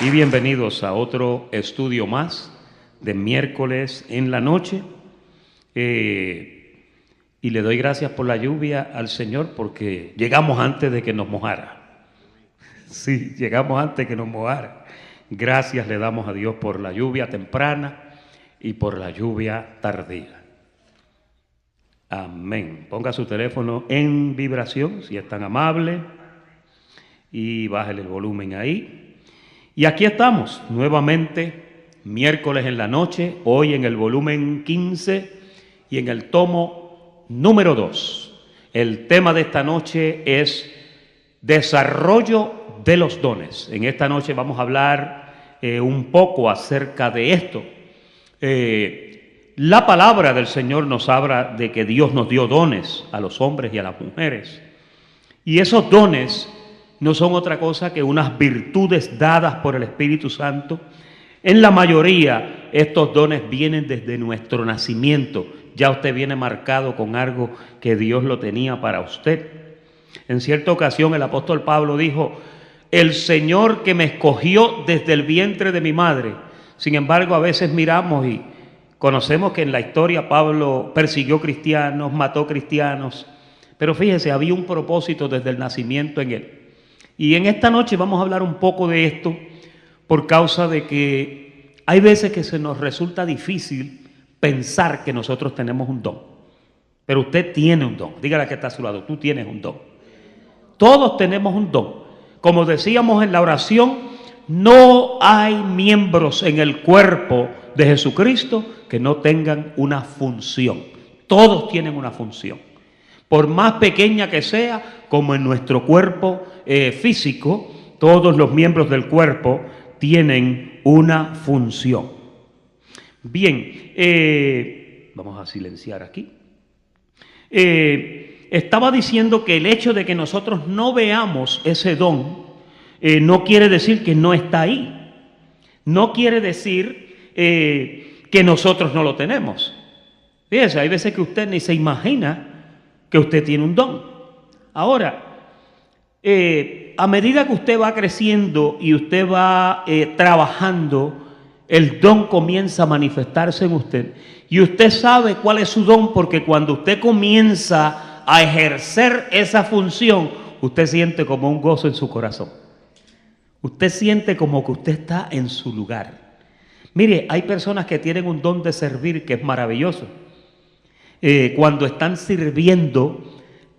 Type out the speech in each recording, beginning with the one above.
Y bienvenidos a otro estudio más de miércoles en la noche. Y le doy gracias por la lluvia al Señor porque llegamos antes de que nos mojara. Sí, llegamos antes de que nos mojara. Gracias le damos a Dios por la lluvia temprana y por la lluvia tardía. Amén. Ponga su teléfono en vibración, si es tan amable, y bájele el volumen ahí. Y aquí estamos, nuevamente, miércoles en la noche, hoy en el volumen 15 y en el tomo número 2. El tema de esta noche es desarrollo de los dones. En esta noche vamos a hablar un poco acerca de esto. La palabra del Señor nos habla de que Dios nos dio dones a los hombres y a las mujeres. Y esos dones no son otra cosa que unas virtudes dadas por el Espíritu Santo. En la mayoría, estos dones vienen desde nuestro nacimiento. Ya usted viene marcado con algo que Dios lo tenía para usted. En cierta ocasión, el apóstol Pablo dijo: el Señor que me escogió desde el vientre de mi madre. Sin embargo, a veces miramos y conocemos que en la historia Pablo persiguió cristianos, mató cristianos. Pero fíjese, había un propósito desde el nacimiento en él. Y en esta noche vamos a hablar un poco de esto por causa de que hay veces que se nos resulta difícil pensar que nosotros tenemos un don. Pero usted tiene un don. Dígale a que está a su lado, tú tienes un don. Todos tenemos un don. Como decíamos en la oración, no hay miembros en el cuerpo de Jesucristo que no tengan una función. Todos tienen una función. Por más pequeña que sea, como en nuestro cuerpo físico, todos los miembros del cuerpo tienen una función. Bien, vamos a silenciar aquí. Estaba diciendo que el hecho de que nosotros no veamos ese don no quiere decir que no está ahí. No quiere decir que nosotros no lo tenemos. Fíjese, hay veces que usted ni se imagina que usted tiene un don. Ahora, a medida que usted va creciendo y usted va trabajando, el don comienza a manifestarse en usted. Y usted sabe cuál es su don porque cuando usted comienza a ejercer esa función, usted siente como un gozo en su corazón. Usted siente como que usted está en su lugar. Mire, hay personas que tienen un don de servir que es maravilloso. Cuando están sirviendo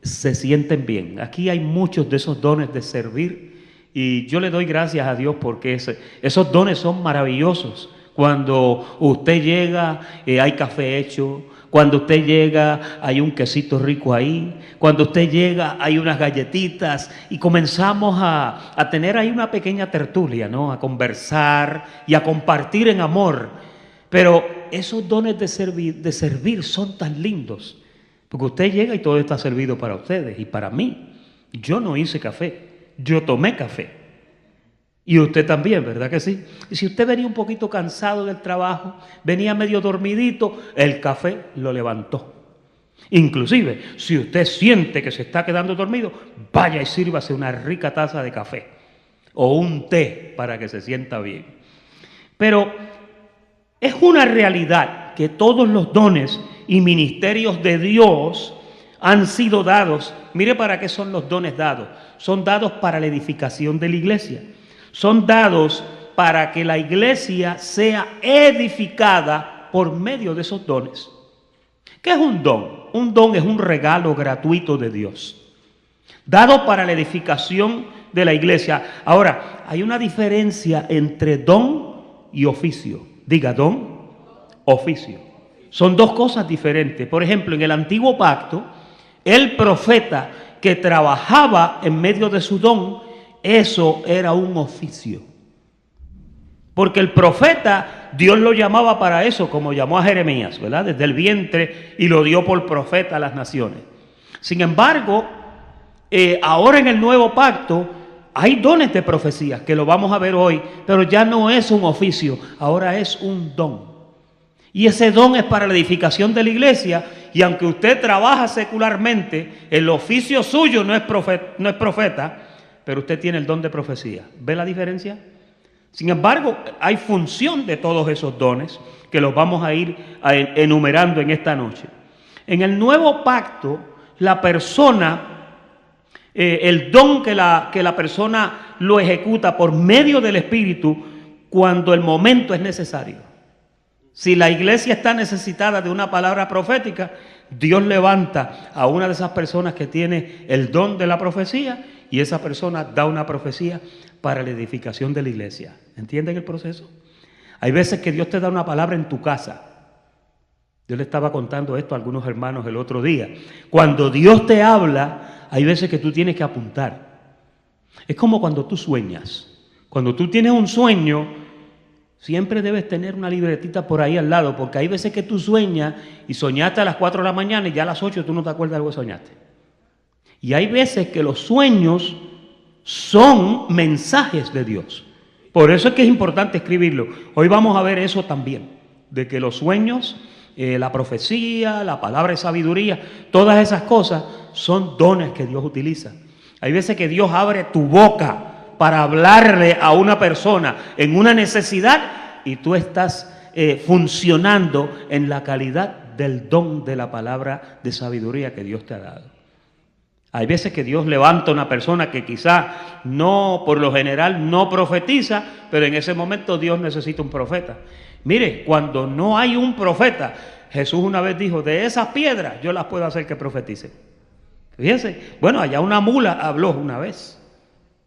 se sienten bien. Aquí hay muchos de esos dones de servir y yo le doy gracias a Dios porque esos dones son maravillosos. Cuando usted llega hay café hecho, cuando usted llega hay un quesito rico ahí, cuando usted llega hay unas galletitas y comenzamos a tener ahí una pequeña tertulia, ¿no? A conversar y a compartir en amor. Pero esos dones de servir son tan lindos, porque usted llega y todo está servido para ustedes y para mí. Yo no hice café, yo tomé café. Y usted también, ¿verdad que sí? Y si usted venía un poquito cansado del trabajo, venía medio dormidito, el café lo levantó. Inclusive, si usted siente que se está quedando dormido, vaya y sírvase una rica taza de café o un té para que se sienta bien. Pero es una realidad que todos los dones y ministerios de Dios han sido dados. Mire para qué son los dones dados. Son dados para la edificación de la iglesia. Son dados para que la iglesia sea edificada por medio de esos dones. ¿Qué es un don? Un don es un regalo gratuito de Dios, dado para la edificación de la iglesia. Ahora, hay una diferencia entre don y oficio. Diga, don, oficio. Son dos cosas diferentes. Por ejemplo, en el antiguo pacto, el profeta que trabajaba en medio de su don, eso era un oficio. Porque el profeta, Dios lo llamaba para eso, como llamó a Jeremías, ¿verdad? Desde el vientre y lo dio por profeta a las naciones. Sin embargo, ahora en el nuevo pacto, hay dones de profecía, que lo vamos a ver hoy, pero ya no es un oficio, ahora es un don. Y ese don es para la edificación de la iglesia, y aunque usted trabaja secularmente, el oficio suyo no es profeta, pero usted tiene el don de profecía. ¿Ve la diferencia? Sin embargo, hay función de todos esos dones que los vamos a ir enumerando en esta noche. En el nuevo pacto, la persona, el don que la persona lo ejecuta por medio del Espíritu cuando el momento es necesario. Si la iglesia está necesitada de una palabra profética, Dios levanta a una de esas personas que tiene el don de la profecía y esa persona da una profecía para la edificación de la iglesia. ¿Entienden el proceso? Hay veces que Dios te da una palabra en tu casa. Yo le estaba contando esto a algunos hermanos el otro día. Cuando Dios te habla, hay veces que tú tienes que apuntar. Es como cuando tú sueñas. Cuando tú tienes un sueño, siempre debes tener una libretita por ahí al lado, porque hay veces que tú sueñas y soñaste a las 4 de la mañana y ya a las 8 tú no te acuerdas de lo que soñaste. Y hay veces que los sueños son mensajes de Dios. Por eso es que es importante escribirlo. Hoy vamos a ver eso también, de que los sueños, la profecía, la palabra de sabiduría, todas esas cosas son dones que Dios utiliza. Hay veces que Dios abre tu boca para hablarle a una persona en una necesidad y tú estás funcionando en la calidad del don de la palabra de sabiduría que Dios te ha dado. Hay veces que Dios levanta a una persona que quizá no, por lo general, no profetiza, pero en ese momento Dios necesita un profeta. Mire, cuando no hay un profeta, Jesús una vez dijo, de esas piedras yo las puedo hacer que profeticen. Fíjense, bueno, allá una mula habló una vez.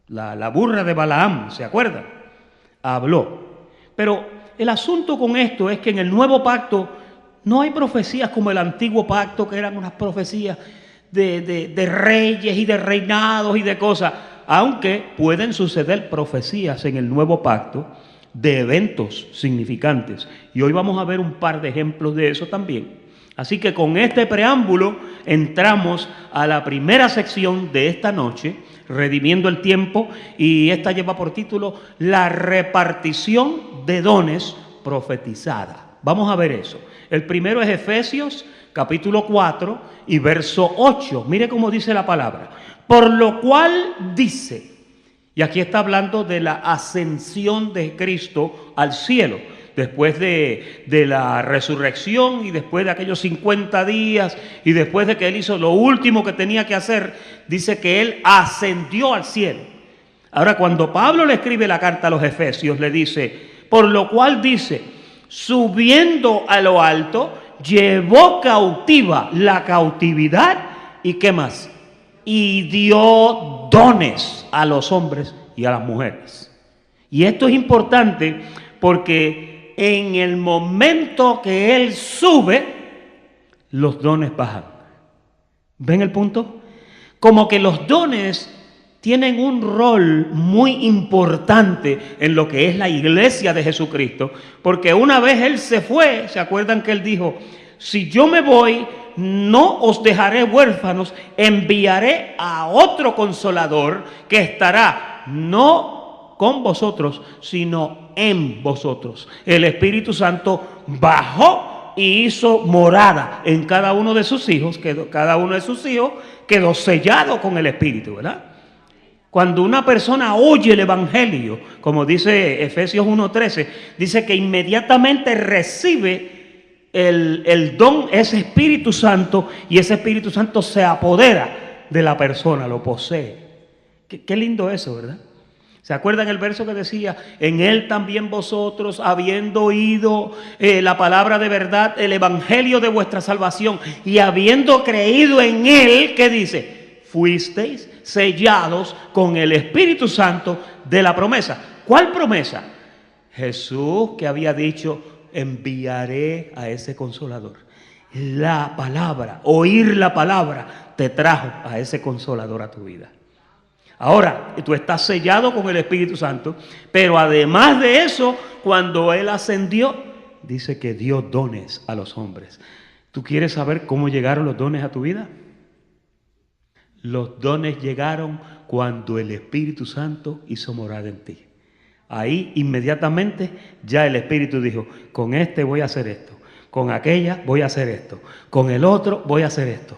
La burra de Balaam, ¿se acuerdan? Habló. Pero el asunto con esto es que en el nuevo pacto no hay profecías como el antiguo pacto, que eran unas profecías de reyes y de reinados y de cosas, aunque pueden suceder profecías en el nuevo pacto de eventos significantes. Y hoy vamos a ver un par de ejemplos de eso también. Así que con este preámbulo entramos a la primera sección de esta noche, redimiendo el tiempo, y esta lleva por título La repartición de dones profetizada. Vamos a ver eso. El primero es Efesios capítulo 4 y verso 8. Mire cómo dice la palabra. Por lo cual dice, y aquí está hablando de la ascensión de Cristo al cielo, después de la resurrección y después de aquellos 50 días y después de que Él hizo lo último que tenía que hacer, dice que Él ascendió al cielo. Ahora, cuando Pablo le escribe la carta a los Efesios, le dice, por lo cual dice, subiendo a lo alto, llevó cautiva la cautividad y ¿qué más? Y dio dones a los hombres y a las mujeres. Y esto es importante porque en el momento que Él sube, los dones bajan. ¿Ven el punto? Como que los dones tienen un rol muy importante en lo que es la iglesia de Jesucristo, porque una vez Él se fue, ¿se acuerdan que Él dijo? Si yo me voy, no os dejaré huérfanos, enviaré a otro consolador que estará no con vosotros, sino en vosotros. El Espíritu Santo bajó y hizo morada en cada uno de sus hijos, cada uno de sus hijos quedó sellado con el Espíritu, ¿verdad? Cuando una persona oye el Evangelio, como dice Efesios 1:13, dice que inmediatamente recibe el don, ese Espíritu Santo, y ese Espíritu Santo se apodera de la persona, lo posee. Qué lindo eso, ¿verdad? ¿Se acuerdan el verso que decía, en Él también vosotros, habiendo oído la palabra de verdad, el Evangelio de vuestra salvación, y habiendo creído en Él, ¿qué dice? Fuisteis sellados con el Espíritu Santo de la promesa. ¿Cuál promesa? Jesús, que había dicho, enviaré a ese consolador. La palabra, oír la palabra, te trajo a ese consolador a tu vida. Ahora, tú estás sellado con el Espíritu Santo, pero además de eso, cuando Él ascendió, dice que dio dones a los hombres. ¿Tú quieres saber cómo llegaron los dones a tu vida? Los dones llegaron cuando el Espíritu Santo hizo morada en ti. Ahí inmediatamente ya el Espíritu dijo, con este voy a hacer esto, con aquella voy a hacer esto, con el otro voy a hacer esto.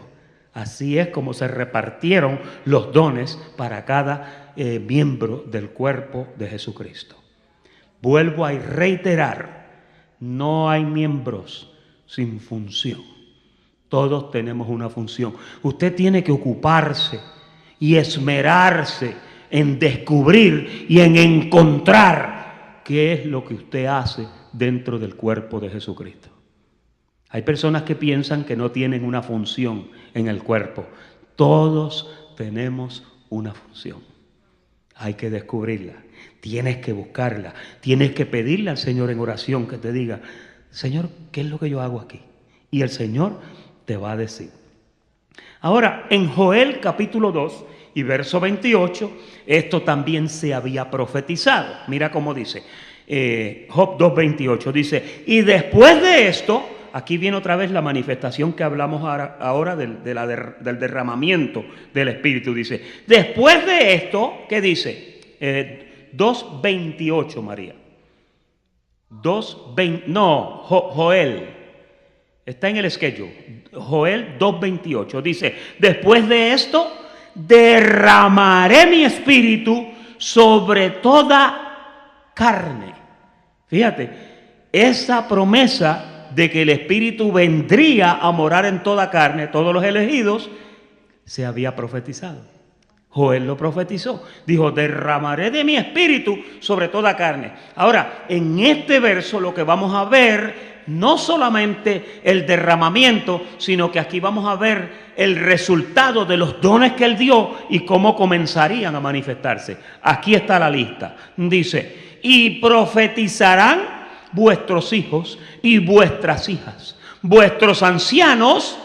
Así es como se repartieron los dones para cada miembro del cuerpo de Jesucristo. Vuelvo a reiterar, no hay miembros sin función. Todos tenemos una función. Usted tiene que ocuparse y esmerarse en descubrir y en encontrar qué es lo que usted hace dentro del cuerpo de Jesucristo. Hay personas que piensan que no tienen una función en el cuerpo. Todos tenemos una función. Hay que descubrirla. Tienes que buscarla. Tienes que pedirle al Señor en oración que te diga, Señor, ¿qué es lo que yo hago aquí? Y el Señor te va a decir. Ahora, en Joel capítulo 2 y verso 28, esto también se había profetizado. Mira cómo dice, Job 2:28, dice, y después de esto, aquí viene otra vez la manifestación que hablamos ahora del derramamiento del Espíritu. Dice, después de esto, ¿qué dice? 2:28, María. Joel. Está en el schedule. Joel 2:28 dice, después de esto, derramaré mi espíritu sobre toda carne. Fíjate, esa promesa de que el Espíritu vendría a morar en toda carne, todos los elegidos, se había profetizado. Joel lo profetizó. Dijo, derramaré de mi espíritu sobre toda carne. Ahora, en este verso lo que vamos a ver, no solamente el derramamiento, sino que aquí vamos a ver el resultado de los dones que Él dio y cómo comenzarían a manifestarse. Aquí está la lista. Dice, y profetizarán vuestros hijos y vuestras hijas. Vuestros ancianos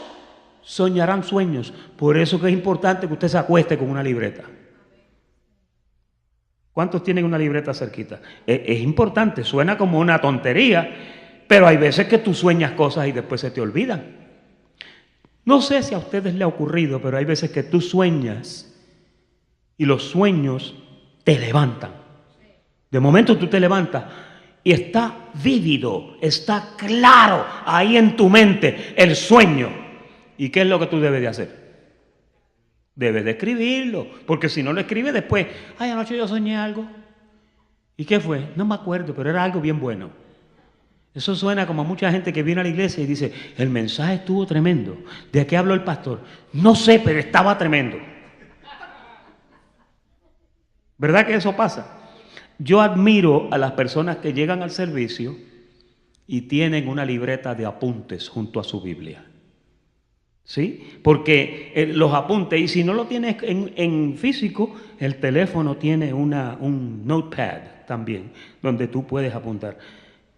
soñarán sueños. Por eso que es importante que usted se acueste con una libreta. ¿Cuántos tienen una libreta cerquita? Es importante, suena como una tontería, pero hay veces que tú sueñas cosas y después se te olvidan. No sé si a ustedes les ha ocurrido, pero hay veces que tú sueñas y los sueños te levantan. De momento tú te levantas y está vívido, está claro ahí en tu mente el sueño. ¿Y qué es lo que tú debes de hacer? Debes de escribirlo, porque si no lo escribes después, ay, anoche yo soñé algo. ¿Y qué fue? No me acuerdo, pero era algo bien bueno. Eso suena como a mucha gente que viene a la iglesia y dice, el mensaje estuvo tremendo. ¿De qué habló el pastor? No sé, pero estaba tremendo. ¿Verdad que eso pasa? Yo admiro a las personas que llegan al servicio y tienen una libreta de apuntes junto a su Biblia. ¿Sí? Porque los apuntes, y si no lo tienes en físico, el teléfono tiene un notepad también, donde tú puedes apuntar.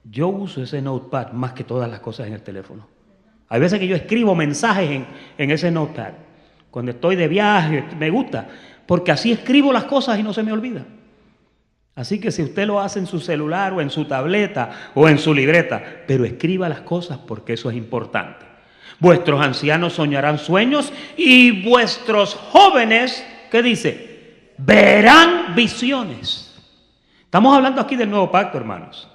Yo uso ese notepad más que todas las cosas en el teléfono. Hay veces que yo escribo mensajes en ese notepad. Cuando estoy de viaje, me gusta, porque así escribo las cosas y no se me olvida. Así que si usted lo hace en su celular o en su tableta o en su libreta, pero escriba las cosas porque eso es importante. Vuestros ancianos soñarán sueños y vuestros jóvenes, ¿qué dice? Verán visiones. Estamos hablando aquí del nuevo pacto, hermanos.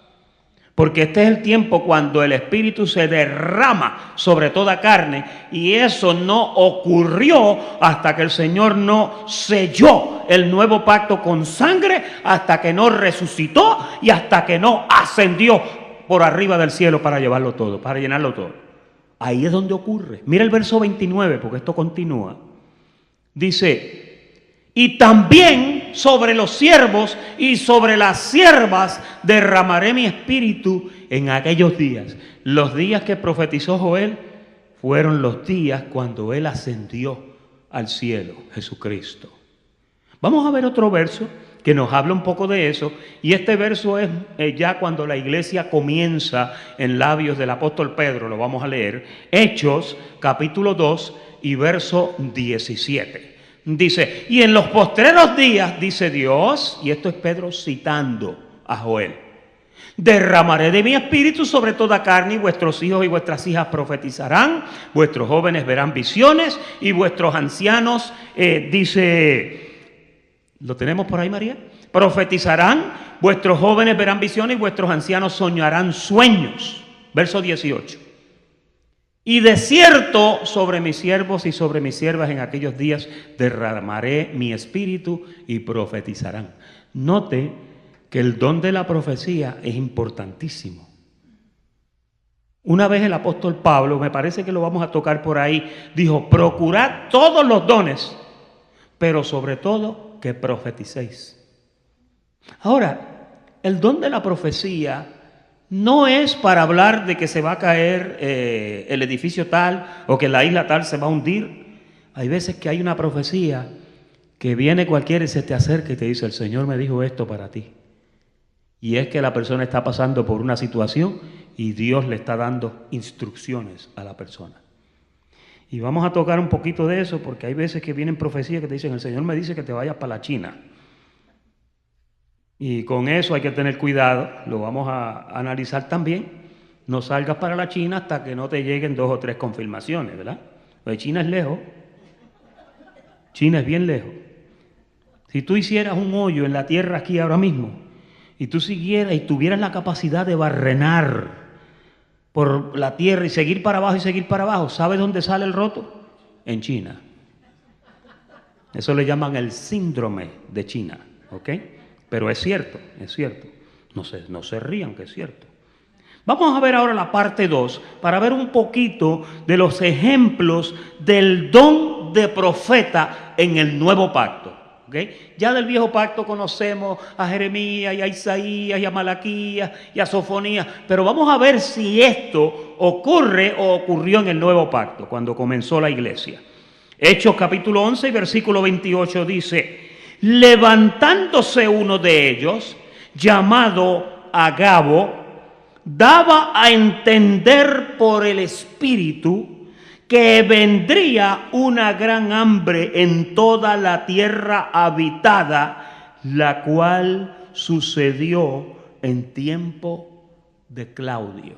Porque este es el tiempo cuando el Espíritu se derrama sobre toda carne y eso no ocurrió hasta que el Señor no selló el nuevo pacto con sangre, hasta que no resucitó y hasta que no ascendió por arriba del cielo para llevarlo todo, para llenarlo todo. Ahí es donde ocurre. Mira el verso 29, porque esto continúa. Dice, y también sobre los siervos y sobre las siervas derramaré mi espíritu en aquellos días. Los días que profetizó Joel fueron los días cuando él ascendió al cielo, Jesucristo. Vamos a ver otro verso que nos habla un poco de eso, y este verso es ya cuando la iglesia comienza en labios del apóstol Pedro, lo vamos a leer, Hechos capítulo 2 y verso 17. Dice, y en los postreros días, dice Dios, y esto es Pedro citando a Joel, derramaré de mi espíritu sobre toda carne y vuestros hijos y vuestras hijas profetizarán, vuestros jóvenes verán visiones y vuestros ancianos, dice... ¿Lo tenemos por ahí, María? Profetizarán, vuestros jóvenes verán visiones y vuestros ancianos soñarán sueños. Verso 18. Y de cierto sobre mis siervos y sobre mis siervas en aquellos días derramaré mi espíritu y profetizarán. Note que el don de la profecía es importantísimo. Una vez el apóstol Pablo, me parece que lo vamos a tocar por ahí, dijo: procurad todos los dones, pero sobre todo que profeticéis. Ahora, el don de la profecía no es para hablar de que se va a caer el edificio tal o que la isla tal se va a hundir. Hay veces que hay una profecía que viene cualquiera y se te acerca y te dice: el Señor me dijo esto para ti. Y es que la persona está pasando por una situación y Dios le está dando instrucciones a la persona. Y vamos a tocar un poquito de eso, porque hay veces que vienen profecías que te dicen: el Señor me dice que te vayas para la China. Y con eso hay que tener cuidado, lo vamos a analizar también. No salgas para la China hasta que no te lleguen 2 o 3 confirmaciones, ¿verdad? Porque China es lejos. China es bien lejos. Si tú hicieras un hoyo en la tierra aquí ahora mismo, y tú siguieras y tuvieras la capacidad de barrenar por la tierra y seguir para abajo, ¿sabes dónde sale el roto? En China. Eso le llaman el síndrome de China, ¿ok? Pero es cierto, es cierto. No se rían, que es cierto. Vamos a ver ahora la parte 2 para ver un poquito de los ejemplos del don de profeta en el nuevo pacto. ¿Okay? Ya del viejo pacto conocemos a Jeremías y a Isaías y a Malaquías y a Sofonías, pero vamos a ver si esto ocurre o ocurrió en el nuevo pacto cuando comenzó la iglesia. Hechos capítulo 11 y versículo 28 dice: levantándose uno de ellos, llamado Agabo, daba a entender por el Espíritu que vendría una gran hambre en toda la tierra habitada, la cual sucedió en tiempo de Claudio.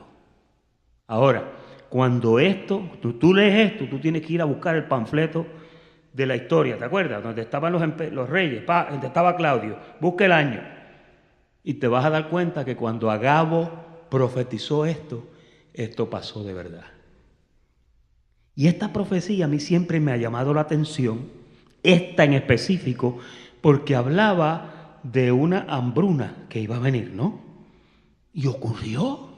Ahora, cuando tú lees esto, tú tienes que ir a buscar el panfleto de la historia, ¿te acuerdas? Donde estaban los reyes, donde estaba Claudio, busca el año. Y te vas a dar cuenta que cuando Agabo profetizó esto pasó de verdad. Y esta profecía a mí siempre me ha llamado la atención, esta en específico, porque hablaba de una hambruna que iba a venir, ¿no? Y ocurrió.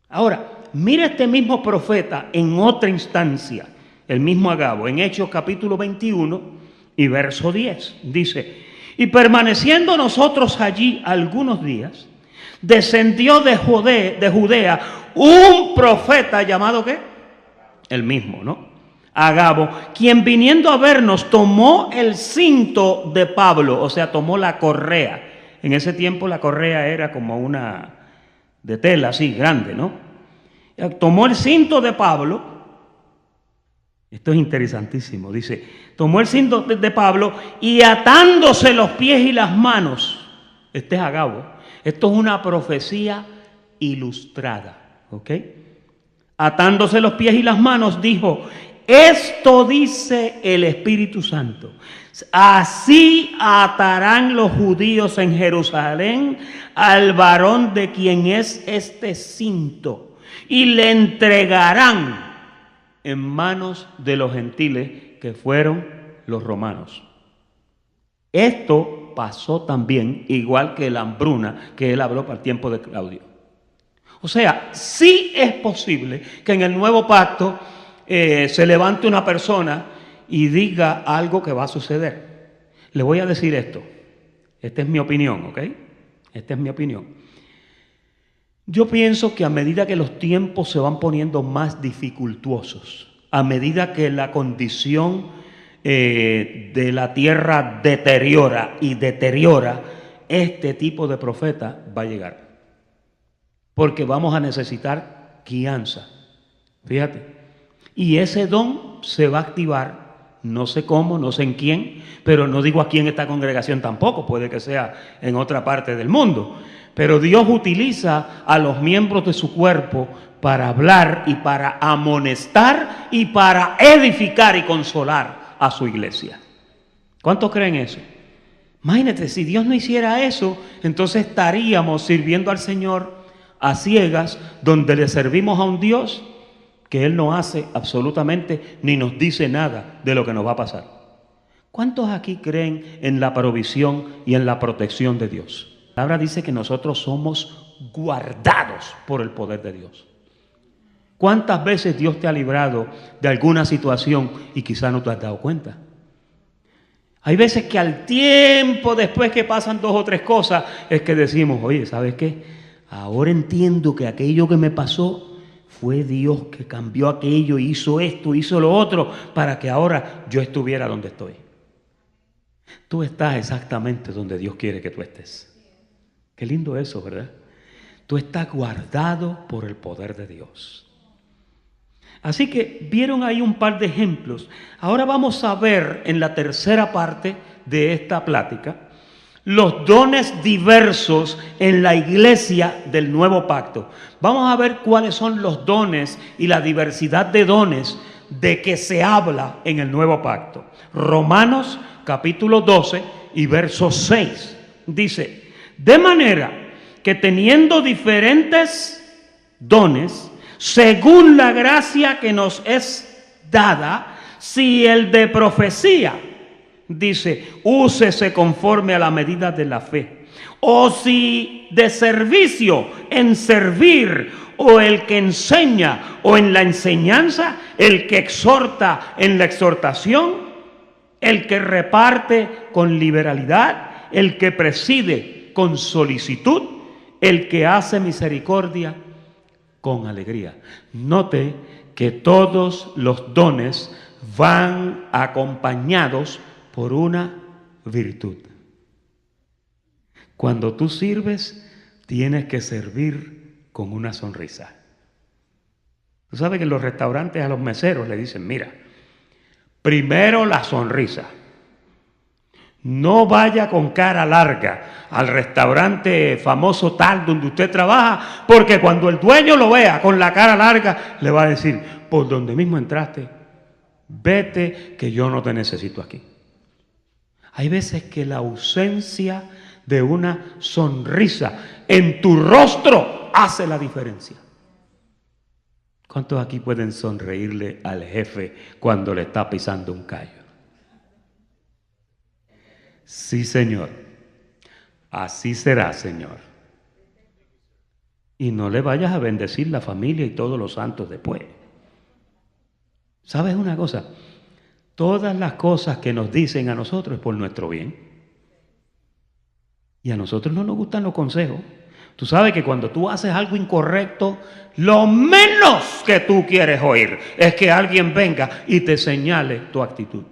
Ahora, mira este mismo profeta en otra instancia, el mismo Agabo, en Hechos capítulo 21 y verso 10, dice: y permaneciendo nosotros allí algunos días, descendió de Judea un profeta llamado ¿qué? El mismo, ¿no? Agabo, quien viniendo a vernos tomó el cinto de Pablo, o sea, tomó la correa. En ese tiempo la correa era como una de tela así, grande, ¿no? Tomó el cinto de Pablo. Esto es interesantísimo. Dice, tomó el cinto de Pablo y atándose los pies y las manos. Este es Agabo. Esto es una profecía ilustrada, ¿ok? Atándose los pies y las manos, dijo: esto dice el Espíritu Santo: así atarán los judíos en Jerusalén al varón de quien es este cinto, y le entregarán en manos de los gentiles, que fueron los romanos. Esto pasó también, igual que la hambruna que él habló para el tiempo de Claudio. O sea, sí es posible que en el nuevo pacto se levante una persona y diga algo que va a suceder. Le voy a decir esto. Esta es mi opinión, ¿ok? Esta es mi opinión. Yo pienso que a medida que los tiempos se van poniendo más dificultuosos, a medida que la condición de la tierra deteriora, este tipo de profeta va a llegar. Porque vamos a necesitar guianza. Fíjate. Y ese don se va a activar, no sé cómo, no sé en quién, pero no digo aquí en esta congregación tampoco, puede que sea en otra parte del mundo. Pero Dios utiliza a los miembros de su cuerpo para hablar y para amonestar y para edificar y consolar a su iglesia. ¿Cuántos creen eso? Imagínate, si Dios no hiciera eso, entonces estaríamos sirviendo al Señor a ciegas, donde le servimos a un Dios que Él no hace absolutamente ni nos dice nada de lo que nos va a pasar. ¿Cuántos aquí creen en la provisión y en la protección de Dios? La palabra dice que nosotros somos guardados por el poder de Dios. ¿Cuántas veces Dios te ha librado de alguna situación y quizá no te has dado cuenta? Hay veces que al tiempo, después que pasan 2 o 3 cosas, es que decimos, oye, ¿sabes qué? Ahora entiendo que aquello que me pasó fue Dios que cambió aquello, hizo esto, hizo lo otro, para que ahora yo estuviera donde estoy. Tú estás exactamente donde Dios quiere que tú estés. Qué lindo eso, ¿verdad? Tú estás guardado por el poder de Dios. Así que vieron ahí un par de ejemplos. Ahora vamos a ver en la tercera parte de esta plática los dones diversos en la iglesia del nuevo pacto. Vamos a ver cuáles son los dones y la diversidad de dones de que se habla en el nuevo pacto. Romanos capítulo 12 y verso 6 dice: de manera que teniendo diferentes dones, según la gracia que nos es dada, si el de profecía, dice, úsese conforme a la medida de la fe, o si de servicio, en servir, o el que enseña, o en la enseñanza, el que exhorta en la exhortación, el que reparte con liberalidad, el que preside con solicitud, el que hace misericordia con alegría. Note que todos los dones van acompañados por una virtud. Cuando tú sirves, tienes que servir con una sonrisa. Tú sabes que en los restaurantes a los meseros le dicen, mira, primero la sonrisa. No vaya con cara larga al restaurante famoso tal donde usted trabaja, porque cuando el dueño lo vea con la cara larga, le va a decir, por donde mismo entraste, vete que yo no te necesito aquí. Hay veces que la ausencia de una sonrisa en tu rostro hace la diferencia. ¿Cuántos aquí pueden sonreírle al jefe cuando le está pisando un callo? Sí, Señor. Así será, Señor. Y no le vayas a bendecir la familia y todos los santos después. ¿Sabes una cosa? Todas las cosas que nos dicen a nosotros es por nuestro bien. Y a nosotros no nos gustan los consejos. Tú sabes que cuando tú haces algo incorrecto, lo menos que tú quieres oír es que alguien venga y te señale tu actitud,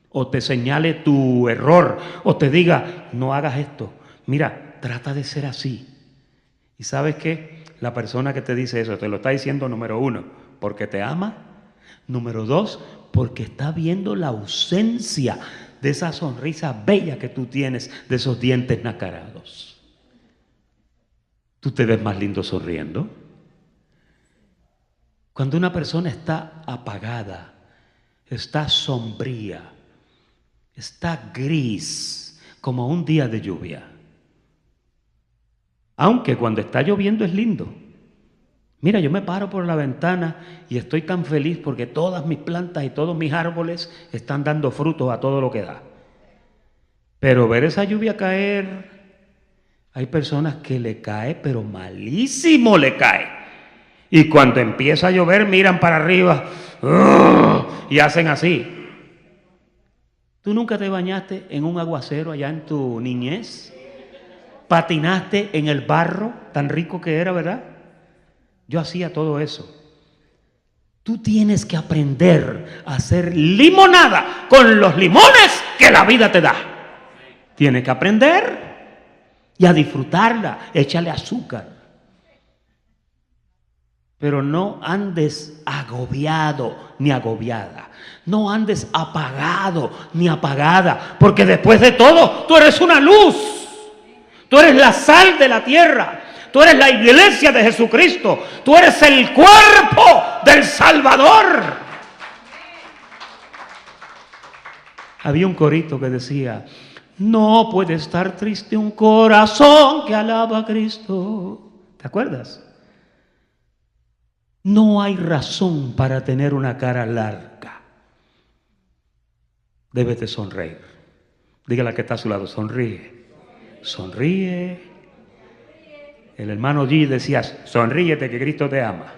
o te señale tu error, o te diga, no hagas esto. Mira, trata de ser así. ¿Y sabes qué? La persona que te dice eso te lo está diciendo, número 1, porque te ama. Número 2, porque está viendo la ausencia de esa sonrisa bella que tú tienes, de esos dientes nacarados. ¿Tú te ves más lindo sonriendo? Cuando una persona está apagada, está sombría, está gris, como un día de lluvia. Aunque cuando está lloviendo es lindo. Mira, yo me paro por la ventana y estoy tan feliz porque todas mis plantas y todos mis árboles están dando frutos a todo lo que da. Pero ver esa lluvia caer, hay personas que le cae, pero malísimo le cae. Y cuando empieza a llover, miran para arriba y hacen así. ¿Tú nunca te bañaste en un aguacero allá en tu niñez? ¿Patinaste en el barro tan rico que era, verdad? Yo hacía todo eso. Tú tienes que aprender a hacer limonada con los limones que la vida te da. Tienes que aprender y a disfrutarla. Échale azúcar. Pero no andes agobiado ni agobiada. No andes apagado ni apagada. Porque después de todo, tú eres una luz. Tú eres la sal de la tierra. Tú eres la iglesia de Jesucristo. Tú eres el cuerpo del Salvador. Había un corito que decía, no puede estar triste un corazón que alaba a Cristo. ¿Te acuerdas? No hay razón para tener una cara larga. Debes de sonreír. Dígale al que está a su lado, sonríe. Sonríe. El hermano G decía, sonríete que Cristo te ama.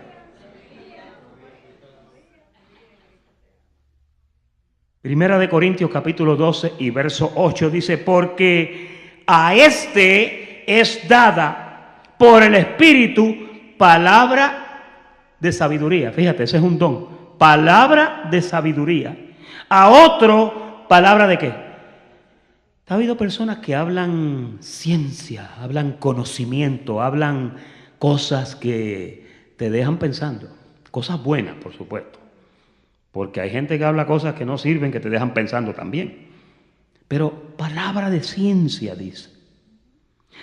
Primera de Corintios capítulo 12 y verso 8 dice, porque a este es dada por el Espíritu palabra de sabiduría. Fíjate, ese es un don. Palabra de sabiduría. A otro, palabra de qué. Ha habido personas que hablan ciencia, hablan conocimiento, hablan cosas que te dejan pensando. Cosas buenas, por supuesto. Porque hay gente que habla cosas que no sirven, que te dejan pensando también. Pero palabra de ciencia, dice.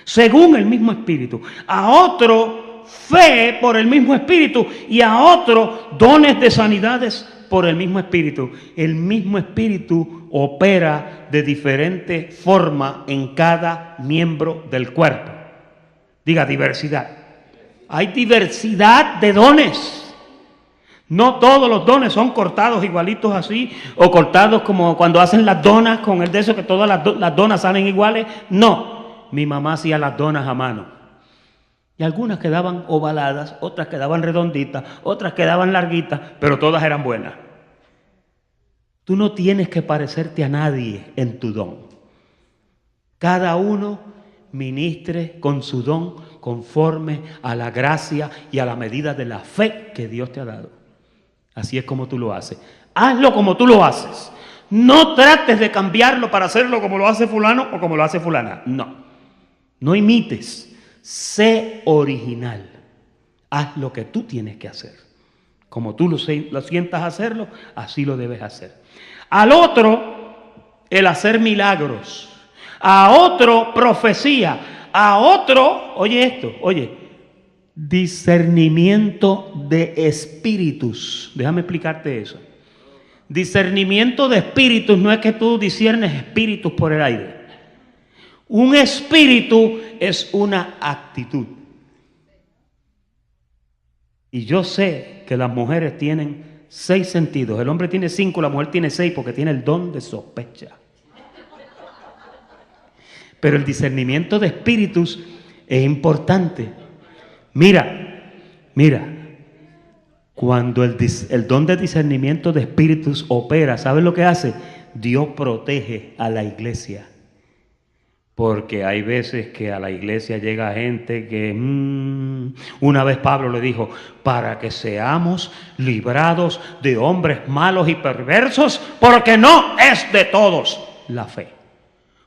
Según el mismo Espíritu. A otro, fe por el mismo Espíritu. Y a otro, dones de sanidades por el mismo Espíritu. El mismo Espíritu opera de diferente forma en cada miembro del cuerpo. Diga diversidad. Hay diversidad de dones. No todos los dones son cortados igualitos así, o cortados como cuando hacen las donas con el de eso que todas las donas salen iguales. No, mi mamá hacía las donas a mano. Y algunas quedaban ovaladas, otras quedaban redonditas, otras quedaban larguitas, pero todas eran buenas. Tú no tienes que parecerte a nadie en tu don. Cada uno ministre con su don conforme a la gracia y a la medida de la fe que Dios te ha dado. Así es como tú lo haces. Hazlo como tú lo haces. No trates de cambiarlo para hacerlo como lo hace fulano o como lo hace fulana. No. No imites. Sé original. Haz lo que tú tienes que hacer. Como tú lo sientas hacerlo, así lo debes hacer. Al otro, el hacer milagros. A otro, profecía. A otro, oye esto, oye. Discernimiento de espíritus. Déjame explicarte eso. Discernimiento de espíritus no es que tú disciernes espíritus por el aire. Un espíritu es una actitud. Y yo sé que las mujeres tienen 6 sentidos. El hombre tiene 5, la mujer tiene 6 porque tiene el don de sospecha. Pero el discernimiento de espíritus es importante. Mira, cuando el don de discernimiento de espíritus opera, ¿sabes lo que hace? Dios protege a la iglesia. Porque hay veces que a la iglesia llega gente que, una vez Pablo le dijo, para que seamos librados de hombres malos y perversos, porque no es de todos la fe.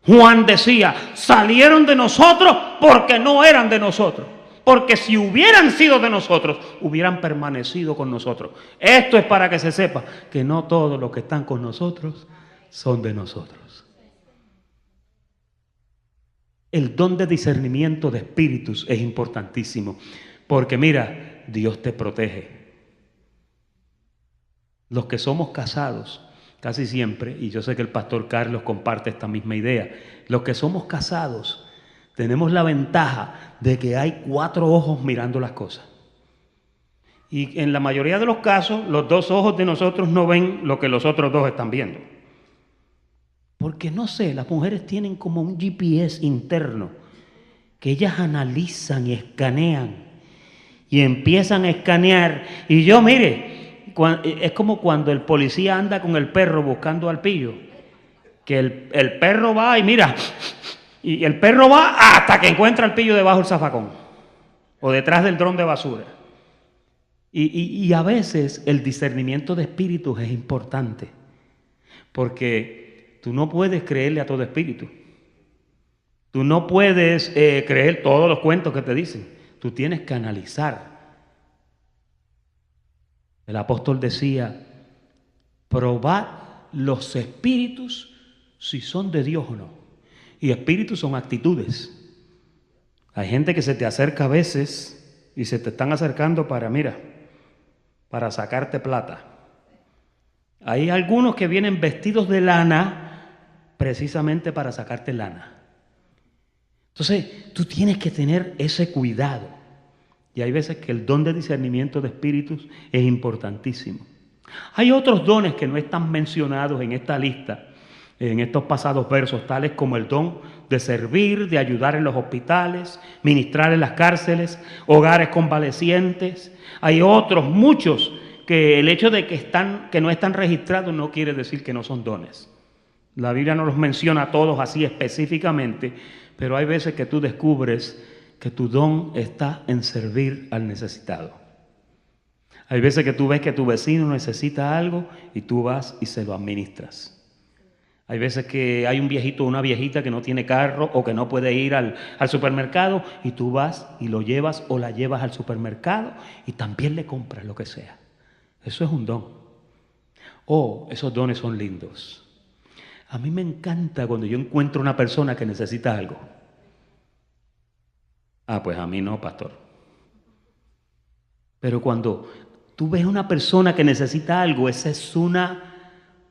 Juan decía, salieron de nosotros porque no eran de nosotros. Porque si hubieran sido de nosotros, hubieran permanecido con nosotros. Esto es para que se sepa que no todos los que están con nosotros son de nosotros. El don de discernimiento de espíritus es importantísimo. Porque mira, Dios te protege. Los que somos casados, casi siempre, y yo sé que el pastor Carlos comparte esta misma idea, los que somos casados tenemos la ventaja de que hay 4 ojos mirando las cosas. Y en la mayoría de los casos, los 2 ojos de nosotros no ven lo que los otros 2 están viendo. Porque no sé, las mujeres tienen como un GPS interno que ellas analizan y escanean. Y empiezan a escanear. Y yo, mire, es como cuando el policía anda con el perro buscando al pillo. Que el perro va y mira... Y el perro va hasta que encuentra al pillo debajo del zafacón o detrás del dron de basura. Y a veces el discernimiento de espíritus es importante porque tú no puedes creerle a todo espíritu. Tú no puedes creer todos los cuentos que te dicen. Tú tienes que analizar. El apóstol decía, probad los espíritus si son de Dios o no. Y espíritus son actitudes. Hay gente que se te acerca a veces y se te están acercando para sacarte plata. Hay algunos que vienen vestidos de lana precisamente para sacarte lana. Entonces, tú tienes que tener ese cuidado. Y hay veces que el don de discernimiento de espíritus es importantísimo. Hay otros dones que no están mencionados en esta lista, en estos pasados versos, tales como el don de servir, de ayudar en los hospitales, ministrar en las cárceles, hogares convalecientes. Hay otros, muchos, que el hecho de que no están registrados no quiere decir que no son dones. La Biblia no los menciona a todos así específicamente, pero hay veces que tú descubres que tu don está en servir al necesitado. Hay veces que tú ves que tu vecino necesita algo y tú vas y se lo administras. Hay veces que hay un viejito o una viejita que no tiene carro o que no puede ir al supermercado y tú vas y lo llevas o la llevas al supermercado y también le compras lo que sea. Eso es un don. Oh, esos dones son lindos. A mí me encanta cuando yo encuentro una persona que necesita algo. Ah, pues a mí no, pastor. Pero cuando tú ves una persona que necesita algo, esa es una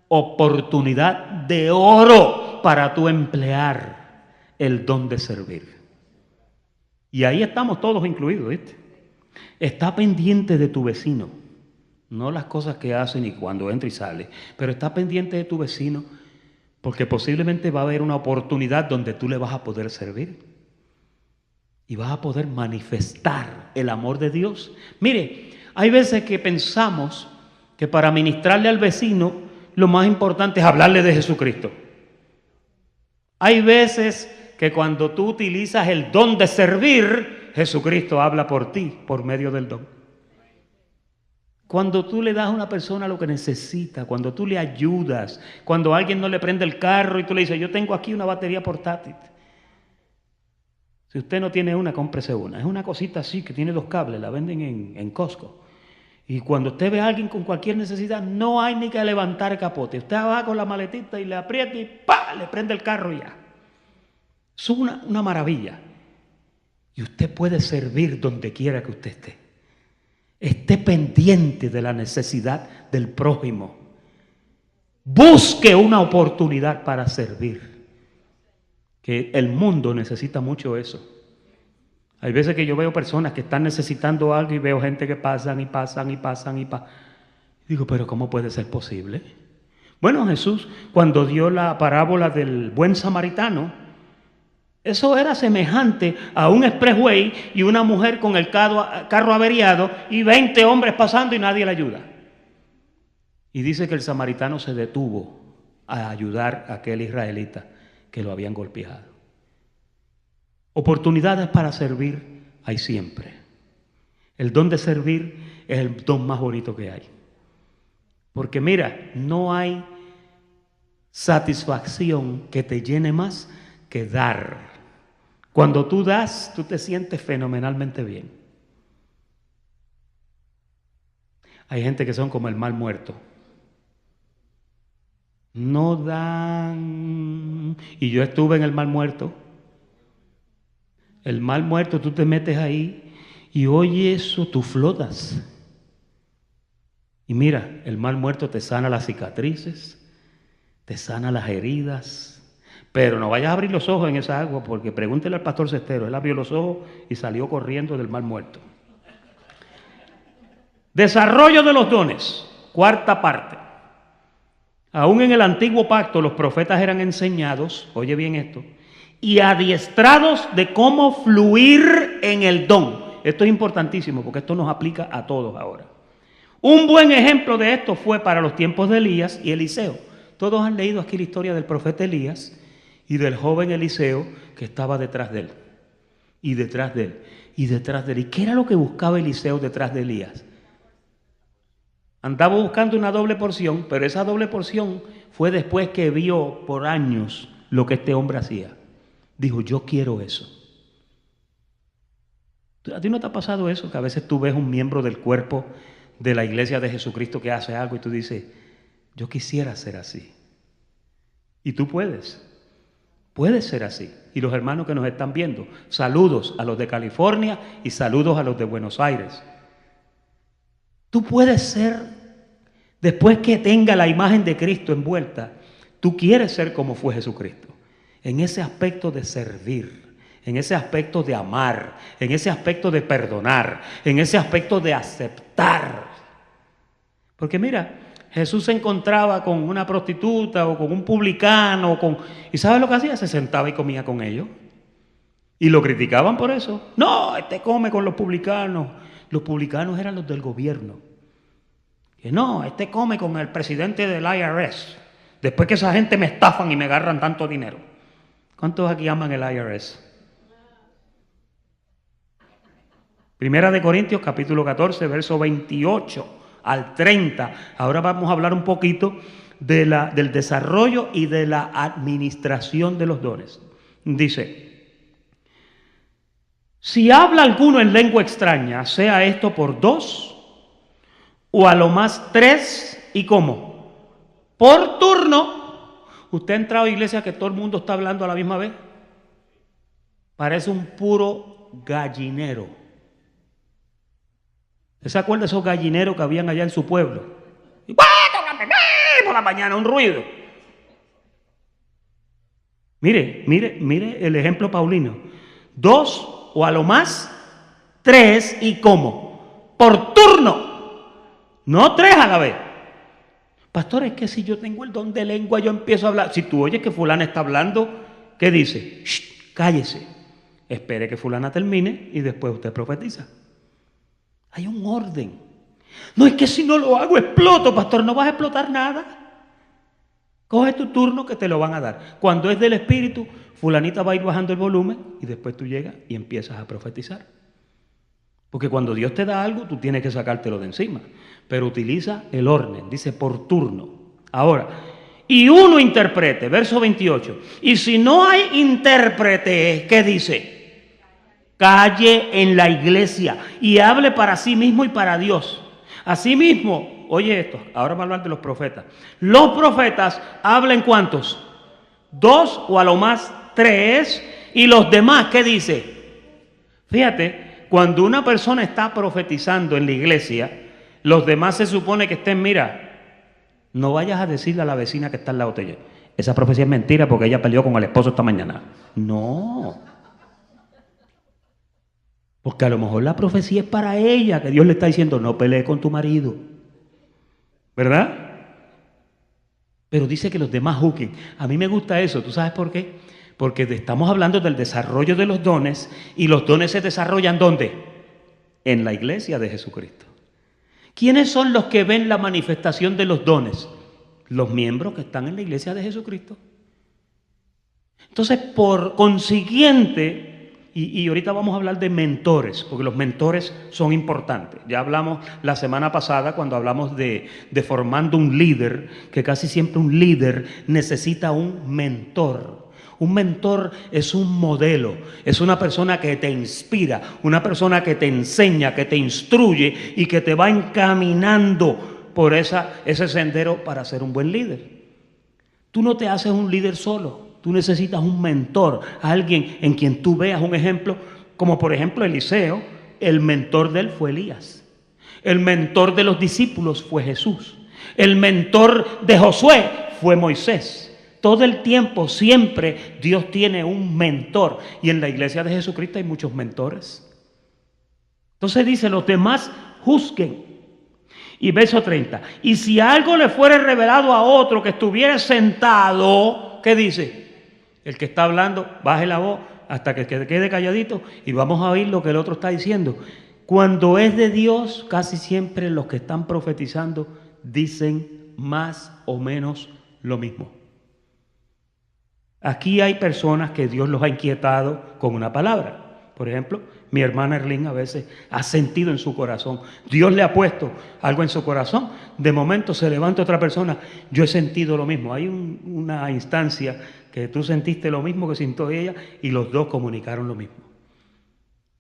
oportunidad de oro para tú emplear el don de servir. Y ahí estamos todos incluidos, ¿viste? Está pendiente de tu vecino, no las cosas que hacen y cuando entra y sale, pero está pendiente de tu vecino porque posiblemente va a haber una oportunidad donde tú le vas a poder servir y vas a poder manifestar el amor de Dios. Mire, hay veces que pensamos que para ministrarle al vecino lo más importante es hablarle de Jesucristo. Hay veces que cuando tú utilizas el don de servir, Jesucristo habla por ti, por medio del don. Cuando tú le das a una persona lo que necesita, cuando tú le ayudas, cuando alguien no le prende el carro y tú le dices, yo tengo aquí una batería portátil. Si usted no tiene una, cómprese una. Es una cosita así que tiene 2 cables, la venden en Costco. Y cuando usted ve a alguien con cualquier necesidad, no hay ni que levantar el capote. Usted va con la maletita y le aprieta y ¡pa! Le prende el carro y ya. Es una maravilla. Y usted puede servir donde quiera que usted esté. Esté pendiente de la necesidad del prójimo. Busque una oportunidad para servir. Que el mundo necesita mucho eso. Hay veces que yo veo personas que están necesitando algo y veo gente que pasan y pasan y pasan y pasan. Digo, pero ¿cómo puede ser posible? Bueno, Jesús, cuando dio la parábola del buen samaritano, eso era semejante a un expressway y una mujer con el carro averiado y 20 hombres pasando y nadie le ayuda. Y dice que el samaritano se detuvo a ayudar a aquel israelita que lo habían golpeado. Oportunidades para servir hay siempre. El don de servir es el don más bonito que hay. Porque mira, no hay satisfacción que te llene más que dar. Cuando tú das, tú te sientes fenomenalmente bien. Hay gente que son como el mal muerto. No dan. Y yo estuve en el mal muerto. El mal muerto, tú te metes ahí y oye eso, tú flotas. Y mira, el mal muerto te sana las cicatrices, te sana las heridas. Pero no vayas a abrir los ojos en esa agua porque pregúntele al pastor Cestero, él abrió los ojos y salió corriendo del mal muerto. Desarrollo de los dones, 4ª parte. Aún en el antiguo pacto los profetas eran enseñados, oye bien esto, y adiestrados de cómo fluir en el don. Esto es importantísimo porque esto nos aplica a todos ahora. Un buen ejemplo de esto fue para los tiempos de Elías y Eliseo. Todos han leído aquí la historia del profeta Elías y del joven Eliseo que estaba detrás de él. Y detrás de él. Y detrás de él. ¿Y qué era lo que buscaba Eliseo detrás de Elías? Andaba buscando una doble porción, pero esa doble porción fue después que vio por años lo que este hombre hacía. Dijo, yo quiero eso. ¿A ti no te ha pasado eso? Que a veces tú ves un miembro del cuerpo de la iglesia de Jesucristo que hace algo y tú dices, yo quisiera ser así. Y tú puedes ser así. Y los hermanos que nos están viendo, saludos a los de California y saludos a los de Buenos Aires. Tú puedes ser, después que tenga la imagen de Cristo envuelta, tú quieres ser como fue Jesucristo. En ese aspecto de servir, en ese aspecto de amar, en ese aspecto de perdonar, en ese aspecto de aceptar. Porque mira, Jesús se encontraba con una prostituta o con un publicano, ¿y sabes lo que hacía? Se sentaba y comía con ellos. Y lo criticaban por eso. No, este come con los publicanos. Los publicanos eran los del gobierno. Que no, este come con el presidente del IRS. Después que esa gente me estafan y me agarran tanto dinero. ¿Cuántos aquí aman el IRS? Primera de Corintios, capítulo 14, verso 28 al 30. Ahora vamos a hablar un poquito del desarrollo y de la administración de los dones. Dice: si habla alguno en lengua extraña, sea esto por 2 o a lo más 3, ¿y cómo? Por turno. ¿Usted ha entrado a iglesia que todo el mundo está hablando a la misma vez? Parece un puro gallinero. ¿Se acuerda de esos gallineros que habían allá en su pueblo? Y por la mañana un ruido. Mire el ejemplo paulino. 2 o a lo más 3, ¿y cómo? Por turno. No 3 a la vez. Pastor, es que si yo tengo el don de lengua, yo empiezo a hablar. Si tú oyes que fulana está hablando, ¿qué dice? Shh, cállese. Espere que fulana termine y después usted profetiza. Hay un orden. No es que si no lo hago exploto, pastor. No vas a explotar nada. Coge tu turno que te lo van a dar. Cuando es del Espíritu, fulanita va a ir bajando el volumen y después tú llegas y empiezas a profetizar. Porque cuando Dios te da algo, tú tienes que sacártelo de encima. Pero utiliza el orden, dice por turno. Ahora, y uno interprete, verso 28. Y si no hay intérprete, ¿qué dice? Calle en la iglesia y hable para sí mismo y para Dios. Asimismo, oye esto, ahora vamos a hablar de los profetas. Los profetas hablen ¿cuántos? 2 o a lo más 3. Y los demás, ¿qué dice? Fíjate, cuando una persona está profetizando en la iglesia, los demás se supone que estén, mira, no vayas a decirle a la vecina que está al lado tuyo, esa profecía es mentira porque ella peleó con el esposo esta mañana. No. Porque a lo mejor la profecía es para ella, que Dios le está diciendo, no pelee con tu marido. ¿Verdad? Pero dice que los demás juzguen. A mí me gusta eso, ¿tú sabes por qué? Porque estamos hablando del desarrollo de los dones, y los dones se desarrollan ¿dónde? En la iglesia de Jesucristo. ¿Quiénes son los que ven la manifestación de los dones? Los miembros que están en la iglesia de Jesucristo. Entonces, por consiguiente, y ahorita vamos a hablar de mentores, porque los mentores son importantes. Ya hablamos la semana pasada cuando hablamos de formando un líder, que casi siempre un líder necesita un mentor. Un mentor es un modelo, es una persona que te inspira, una persona que te enseña, que te instruye y que te va encaminando por ese sendero para ser un buen líder. Tú no te haces un líder solo. Tú necesitas un mentor, alguien en quien tú veas un ejemplo, como por ejemplo Eliseo, el mentor de él fue Elías. El mentor de los discípulos fue Jesús. El mentor de Josué fue Moisés. Todo el tiempo, siempre, Dios tiene un mentor. Y en la iglesia de Jesucristo hay muchos mentores. Entonces dice, los demás juzguen. Y verso 30. Y si algo le fuere revelado a otro que estuviera sentado, ¿qué dice? El que está hablando, baje la voz hasta que quede calladito y vamos a oír lo que el otro está diciendo. Cuando es de Dios, casi siempre los que están profetizando dicen más o menos lo mismo. Aquí hay personas que Dios los ha inquietado con una palabra. Por ejemplo, mi hermana Erlín a veces ha sentido en su corazón. Dios le ha puesto algo en su corazón. De momento se levanta otra persona. Yo he sentido lo mismo. Hay una instancia que tú sentiste lo mismo que sintió ella y los dos comunicaron lo mismo.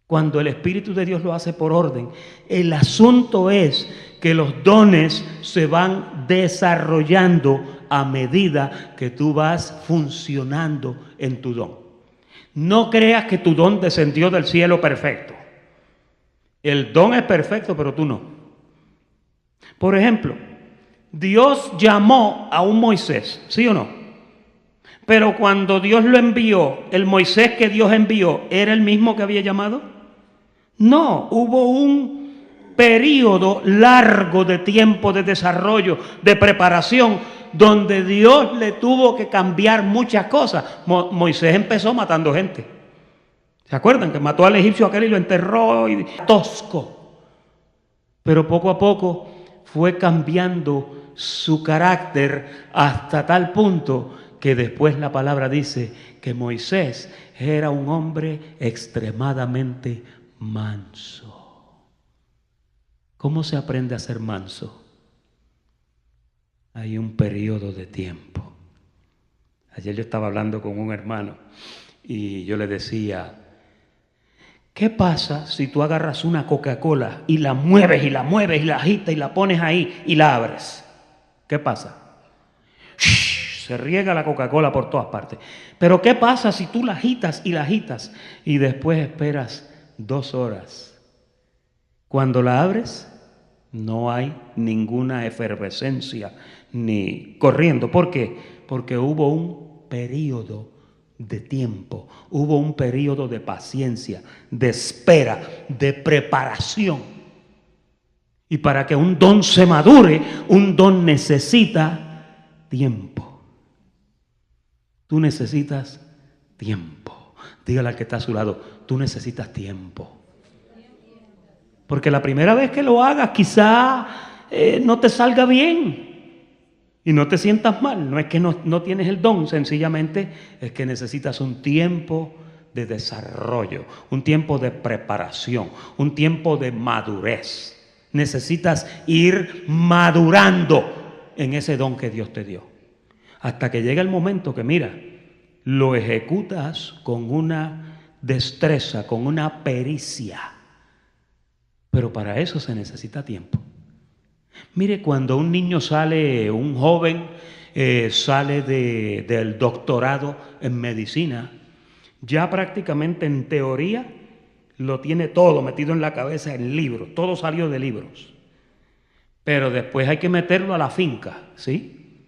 Cuando el Espíritu de Dios lo hace por orden, el asunto es que los dones se van desarrollando a medida que tú vas funcionando en tu don. No creas que tu don descendió del cielo perfecto. El don es perfecto, pero tú no. Por ejemplo, Dios llamó a un Moisés, ¿sí o no? Pero cuando Dios lo envió, el Moisés que Dios envió, ¿era el mismo que había llamado? No, hubo período largo de tiempo de desarrollo, de preparación, donde Dios le tuvo que cambiar muchas cosas. Moisés empezó matando gente. ¿Se acuerdan? Que mató al egipcio aquel y lo enterró, y tosco. Pero poco a poco fue cambiando su carácter hasta tal punto que después la palabra dice que Moisés era un hombre extremadamente manso. ¿Cómo se aprende a ser manso? Hay un periodo de tiempo. Ayer yo estaba hablando con un hermano y yo le decía, ¿qué pasa si tú agarras una Coca-Cola y la mueves y la mueves y la agitas y la pones ahí y la abres? ¿Qué pasa? Se riega la Coca-Cola por todas partes. Pero ¿qué pasa si tú la agitas y después esperas 2 horas? Cuando la abres, no hay ninguna efervescencia ni corriendo. ¿Por qué? Porque hubo un periodo de tiempo, hubo un periodo de paciencia, de espera, de preparación. Y para que un don se madure, un don necesita tiempo. Tú necesitas tiempo. Dígale al que está a su lado, tú necesitas tiempo. Porque la primera vez que lo hagas quizá no te salga bien y no te sientas mal. No es que no tienes el don, sencillamente es que necesitas un tiempo de desarrollo, un tiempo de preparación, un tiempo de madurez. Necesitas ir madurando en ese don que Dios te dio. Hasta que llega el momento que, mira, lo ejecutas con una destreza, con una pericia. Pero para eso se necesita tiempo. Mire, cuando un niño sale, un joven sale del doctorado en medicina, ya prácticamente en teoría lo tiene todo metido en la cabeza en libros, todo salió de libros. Pero después hay que meterlo a la finca, ¿sí?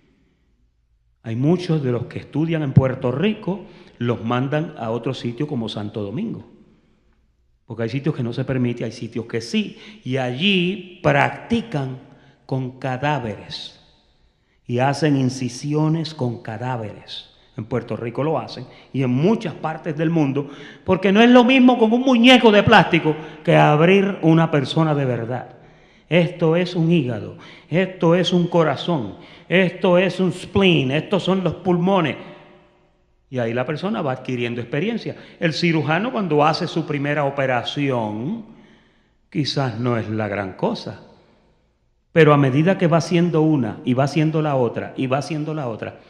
Hay muchos de los que estudian en Puerto Rico, los mandan a otro sitio como Santo Domingo. Porque hay sitios que no se permite, hay sitios que sí. Y allí practican con cadáveres. Y hacen incisiones con cadáveres. En Puerto Rico lo hacen. Y en muchas partes del mundo. Porque no es lo mismo con un muñeco de plástico que abrir una persona de verdad. Esto es un hígado. Esto es un corazón. Esto es un spleen. Estos son los pulmones. Y ahí la persona va adquiriendo experiencia. El cirujano, cuando hace su primera operación, quizás no es la gran cosa. Pero a medida que va haciendo una y va haciendo la otra y va haciendo la otra,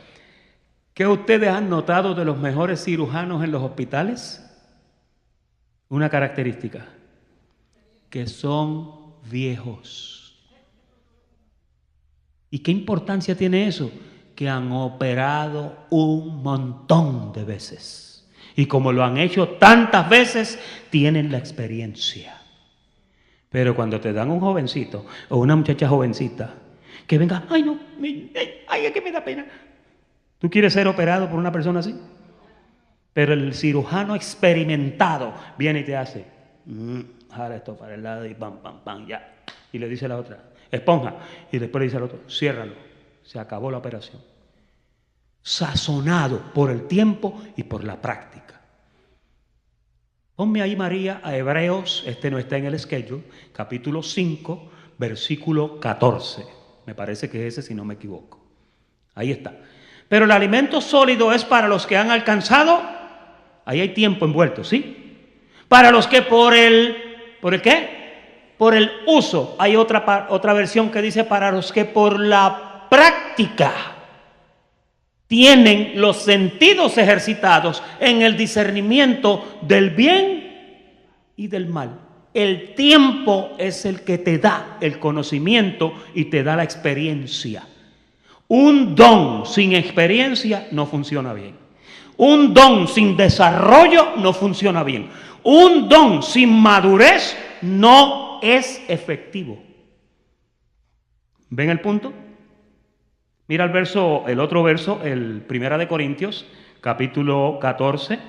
¿qué ustedes han notado de los mejores cirujanos en los hospitales? Una característica, que son viejos. ¿Y qué importancia tiene eso? Que han operado un montón de veces. Y como lo han hecho tantas veces, tienen la experiencia. Pero cuando te dan un jovencito o una muchacha jovencita, que venga, ay no, ay es que me da pena. ¿Tú quieres ser operado por una persona así? Pero el cirujano experimentado viene y te hace, jala esto para el lado y pam, pam, pam, ya. Y le dice a la otra, esponja. Y después le dice al otro, ciérralo. Se acabó la operación. Sazonado por el tiempo y por la práctica. Ponme ahí, María, a Hebreos, no está en el schedule, capítulo 5, versículo 14. Me parece que es ese, si no me equivoco. Ahí está. Pero el alimento sólido es para los que han alcanzado, ahí hay tiempo envuelto, ¿sí? Para los que ¿por el qué? Por el uso. Hay otra versión que dice para los que por la práctica tienen los sentidos ejercitados en el discernimiento del bien y del mal. El tiempo es el que te da el conocimiento y te da la experiencia. Un don sin experiencia no funciona bien. Un don sin desarrollo no funciona bien. Un don sin madurez no es efectivo. ¿Ven el punto? Mira el otro verso, el 1 Corintios, capítulo 14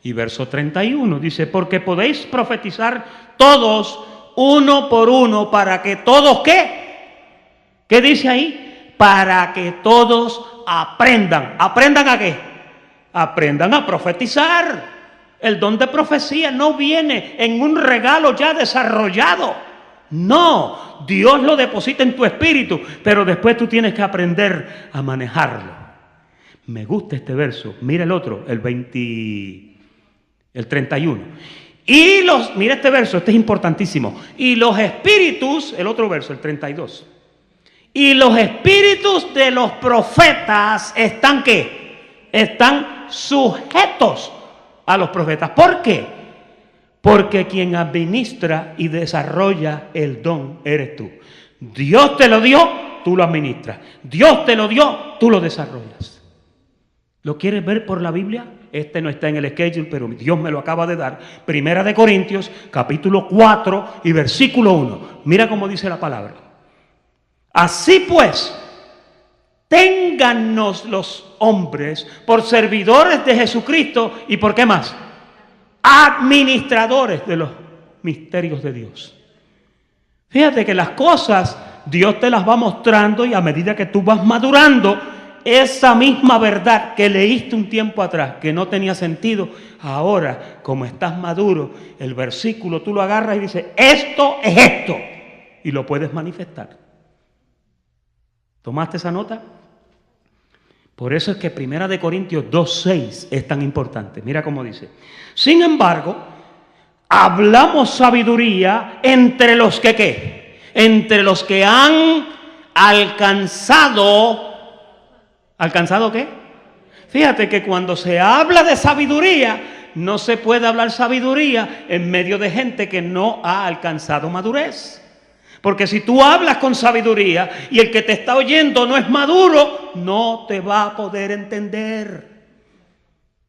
y verso 31. Dice, porque podéis profetizar todos uno por uno, para que todos, ¿qué? ¿Qué dice ahí? Para que todos aprendan. ¿Aprendan a qué? Aprendan a profetizar. El don de profecía no viene en un regalo ya desarrollado. No, Dios lo deposita en tu espíritu, pero después tú tienes que aprender a manejarlo. Me gusta este verso. Mira el otro, el 31. Mira este verso, este es importantísimo. Y los espíritus, el otro verso, el 32. Y los espíritus de los profetas están, ¿qué? Están sujetos a los profetas. ¿Por qué? Porque quien administra y desarrolla el don eres tú. Dios te lo dio, tú lo administras. Dios te lo dio, tú lo desarrollas. ¿Lo quieres ver por la Biblia? Este no está en el schedule, pero Dios me lo acaba de dar. Primera de Corintios, capítulo 4 y versículo 1. Mira cómo dice la palabra. Así pues, téngannos los hombres por servidores de Jesucristo y ¿por qué más? Administradores de los misterios de Dios. Fíjate que las cosas Dios te las va mostrando y a medida que tú vas madurando, esa misma verdad que leíste un tiempo atrás, que no tenía sentido, ahora como estás maduro, el versículo tú lo agarras y dices, esto es esto, y lo puedes manifestar. ¿Tomaste esa nota? Por eso es que 1 Corintios 2:6 es tan importante. Mira cómo dice. Sin embargo, hablamos sabiduría entre los que ¿qué? Entre los que han alcanzado. ¿Alcanzado qué? Fíjate que cuando se habla de sabiduría, no se puede hablar sabiduría en medio de gente que no ha alcanzado madurez. Porque si tú hablas con sabiduría y el que te está oyendo no es maduro, no te va a poder entender.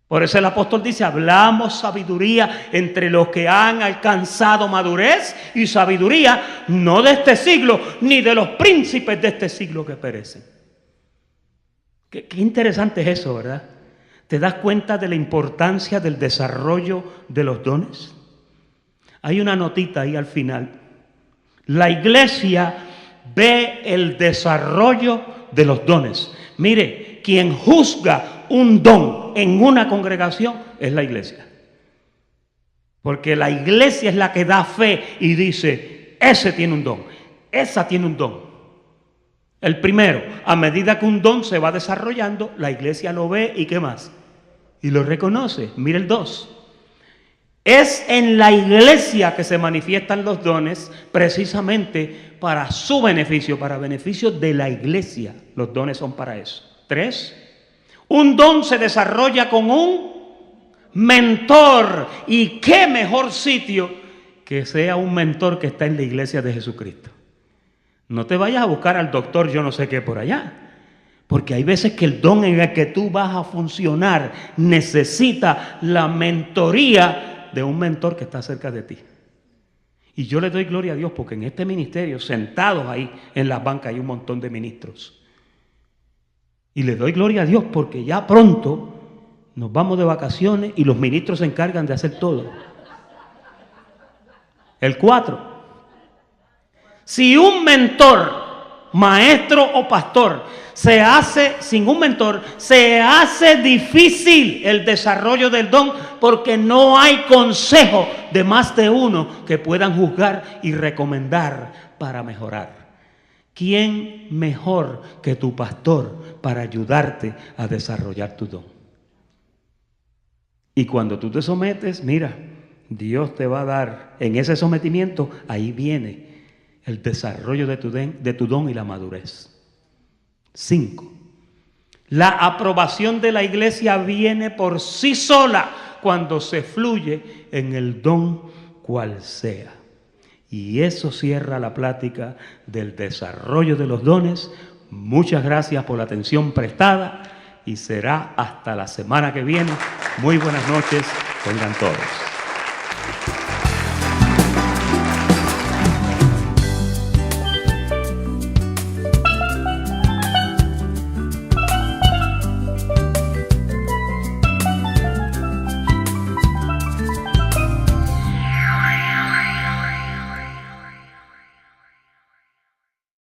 Por eso el apóstol dice, hablamos sabiduría entre los que han alcanzado madurez y sabiduría no de este siglo, ni de los príncipes de este siglo que perecen. Qué interesante es eso, ¿verdad? ¿Te das cuenta de la importancia del desarrollo de los dones? Hay una notita ahí al final. La iglesia ve el desarrollo de los dones. Mire, quien juzga un don en una congregación es la iglesia. Porque la iglesia es la que da fe y dice, ese tiene un don, esa tiene un don. El primero, a medida que un don se va desarrollando, la iglesia lo ve y ¿qué más? Y lo reconoce. Mire el 2. Es en la iglesia que se manifiestan los dones precisamente para su beneficio, para beneficio de la iglesia. Los dones son para eso. 3. Un don se desarrolla con un mentor. ¿Y qué mejor sitio que sea un mentor que está en la iglesia de Jesucristo? No te vayas a buscar al doctor yo no sé qué por allá. Porque hay veces que el don en el que tú vas a funcionar necesita la mentoría de un mentor que está cerca de ti. Y yo le doy gloria a Dios porque en este ministerio, sentados ahí en las bancas, hay un montón de ministros. Y le doy gloria a Dios porque ya pronto nos vamos de vacaciones y los ministros se encargan de hacer todo. El 4. Si un mentor, maestro o pastor, se hace sin un mentor, se hace difícil el desarrollo del don porque no hay consejo de más de uno que puedan juzgar y recomendar para mejorar. ¿Quién mejor que tu pastor para ayudarte a desarrollar tu don? Y cuando tú te sometes, mira, Dios te va a dar en ese sometimiento, ahí viene el desarrollo de tu don y la madurez. 5. La aprobación de la iglesia viene por sí sola cuando se fluye en el don cual sea. Y eso cierra la plática del desarrollo de los dones. Muchas gracias por la atención prestada y será hasta la semana que viene. Muy buenas noches, tengan todos.